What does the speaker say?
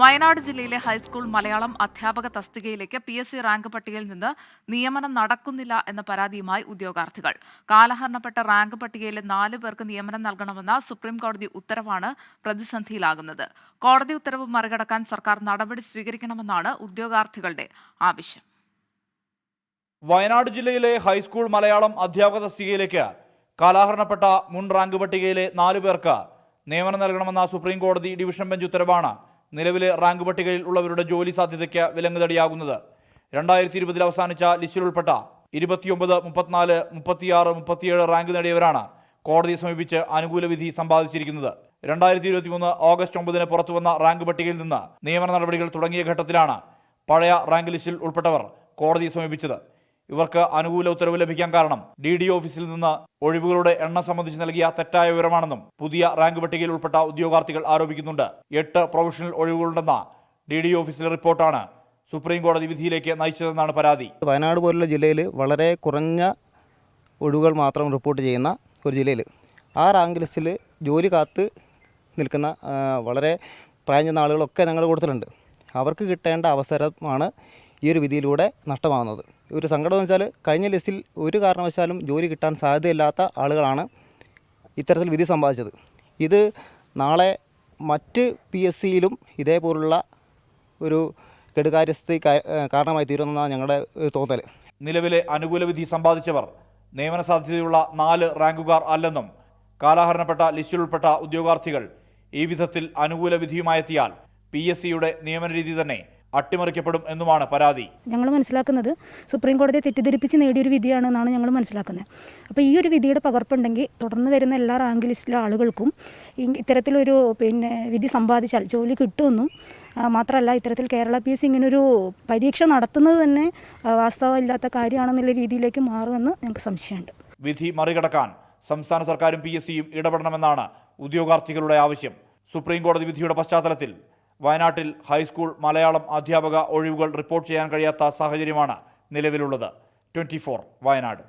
വയനാട് ജില്ലയിലെ ഹൈസ്കൂൾ മലയാളം അധ്യാപക തസ്തികയിലേക്ക് PSC റാങ്ക് പട്ടികയിൽ നിന്ന് നിയമനം നടക്കുന്നില്ല എന്ന പരാതിയുമായി ഉദ്യോഗാർത്ഥികൾ. കാലഹരണപ്പെട്ട റാങ്ക് പട്ടികയിലെ 4 പേർക്ക് നിയമനം നൽകണമെന്ന സുപ്രീം കോടതി ഉത്തരവാണ് പ്രതിസന്ധിയിലാകുന്നത്. കോടതി ഉത്തരവ് മറികടക്കാൻ സർക്കാർ നടപടി സ്വീകരിക്കണമെന്നാണ് ഉദ്യോഗാർത്ഥികളുടെ ആവശ്യം. വയനാട് ജില്ലയിലെ ഹൈസ്കൂൾ മലയാളം അധ്യാപക തസ്തികയിലേക്ക് കാലഹരണപ്പെട്ട മുൻ റാങ്ക് പട്ടികയിലെ 4 പേർക്ക് നിയമനം നൽകണമെന്ന സുപ്രീം കോടതി ഡിവിഷൻ ബെഞ്ച് ഉത്തരവാണ് നിലവിലെ റാങ്ക് പട്ടികയിൽ ഉള്ളവരുടെ ജോലി സാധ്യതയ്ക്ക് വിലങ്ങുതടിയാകുന്നത്. 2020 അവസാനിച്ച ലിസ്റ്റിൽ ഉൾപ്പെട്ട 29, 34, 36, 37 റാങ്ക് നേടിയവരാണ് കോടതിയെ സമീപിച്ച് അനുകൂല വിധി സമ്പാദിച്ചിരിക്കുന്നത്. 2023 ഓഗസ്റ്റ് 9 പുറത്തുവന്ന റാങ്ക് പട്ടികയിൽ നിന്ന് നിയമന നടപടികൾ തുടങ്ങിയ ഘട്ടത്തിലാണ് പഴയ റാങ്ക് ലിസ്റ്റിൽ ഉൾപ്പെട്ടവർ കോടതിയെ സമീപിച്ചത്. ഇവർക്ക് അനുകൂല ഉത്തരവ് ലഭിക്കാൻ കാരണം DD ഓഫീസിൽ നിന്ന് ഒഴിവുകളുടെ എണ്ണം സംബന്ധിച്ച് നൽകിയ തെറ്റായ വിവരമാണെന്നും പുതിയ റാങ്ക് പട്ടികയിൽ ഉൾപ്പെട്ട ഉദ്യോഗാർത്ഥികൾ ആരോപിക്കുന്നുണ്ട്. 8 പ്രൊഫഷണൽ ഒഴിവുകളുണ്ടെന്ന DD ഓഫീസിലെ റിപ്പോർട്ടാണ് സുപ്രീം കോടതി വിധിയിലേക്ക് നയിച്ചതെന്നാണ് പരാതി. വയനാട് പോലുള്ള ജില്ലയിൽ വളരെ കുറഞ്ഞ ഒഴിവുകൾ മാത്രം റിപ്പോർട്ട് ചെയ്യുന്ന ഒരു ജില്ലയിൽ ആ റാങ്ക് ലിസ്റ്റിൽ ജോലി കാത്ത് നിൽക്കുന്ന വളരെ പ്രായം ചെന്ന ആളുകളൊക്കെ ഞങ്ങൾ കൊടുത്തിട്ടുണ്ട്. അവർക്ക് കിട്ടേണ്ട അവസരമാണ് ഈ ഒരു വിധിയിലൂടെ നഷ്ടമാകുന്നത്. ഒരു സങ്കടം എന്ന് വെച്ചാൽ കഴിഞ്ഞ ലിസ്റ്റിൽ ഒരു കാരണവശാലും ജോലി കിട്ടാൻ സാധ്യതയില്ലാത്ത ആളുകളാണ് ഇത്തരത്തിൽ വിധി സമ്പാദിച്ചത്. ഇത് നാളെ മറ്റ് PSCയിലും ഇതേപോലുള്ള ഒരു കെടുകാര്യസ്ഥ കാരണമായി തീരുമെന്നാണ് ഞങ്ങളുടെ തോന്നൽ. നിലവിലെ അനുകൂല വിധി സമ്പാദിച്ചവർ നിയമന സാധ്യതയുള്ള 4 റാങ്കുകാർ അല്ലെന്നും കാലഹരണപ്പെട്ട ലിസ്റ്റിൽ ഉൾപ്പെട്ട ഉദ്യോഗാർത്ഥികൾ ഈ വിധത്തിൽ അനുകൂല വിധിയുമായെത്തിയാൽ PSCയുടെ നിയമന രീതി തന്നെ അട്ടിമറിക്കപ്പെടും എന്നുമാണ് പരാതി. ഞങ്ങൾ മനസ്സിലാക്കുന്നത് സുപ്രീം കോടതിയെ തെറ്റിദ്ധരിപ്പിച്ച് നേടിയൊരു വിധിയാണെന്നാണ് ഞങ്ങൾ മനസ്സിലാക്കുന്നത്. അപ്പോൾ ഈ ഒരു വിധിയുടെ പകർപ്പുണ്ടെങ്കിൽ തുടർന്ന് വരുന്ന എല്ലാ റാങ്ക് ലിസ്റ്റിലെ ആളുകൾക്കും ഇത്തരത്തിലൊരു വിധി സമ്പാദിച്ചാൽ ജോലി കിട്ടുമെന്നും മാത്രമല്ല ഇത്തരത്തിൽ കേരള PSC ഇങ്ങനൊരു പരീക്ഷ നടത്തുന്നത് തന്നെ വാസ്തവമില്ലാത്ത കാര്യമാണെന്നുള്ള രീതിയിലേക്ക് മാറുമെന്ന് ഞങ്ങൾക്ക് സംശയമുണ്ട്. വിധി മറികടക്കാൻ സംസ്ഥാന സർക്കാരും PSCയും ഇടപെടണമെന്നാണ് ഉദ്യോഗാർത്ഥികളുടെ ആവശ്യം. സുപ്രീം കോടതി വിധിയുടെ പശ്ചാത്തലത്തിൽ വയനാട്ടിൽ ഹൈസ്കൂൾ മലയാളം അധ്യാപക ഒഴിവുകൾ റിപ്പോർട്ട് ചെയ്യാൻ കഴിയാത്ത സാഹചര്യമാണ് നിലവിലുള്ളത്. 24 വയനാട്.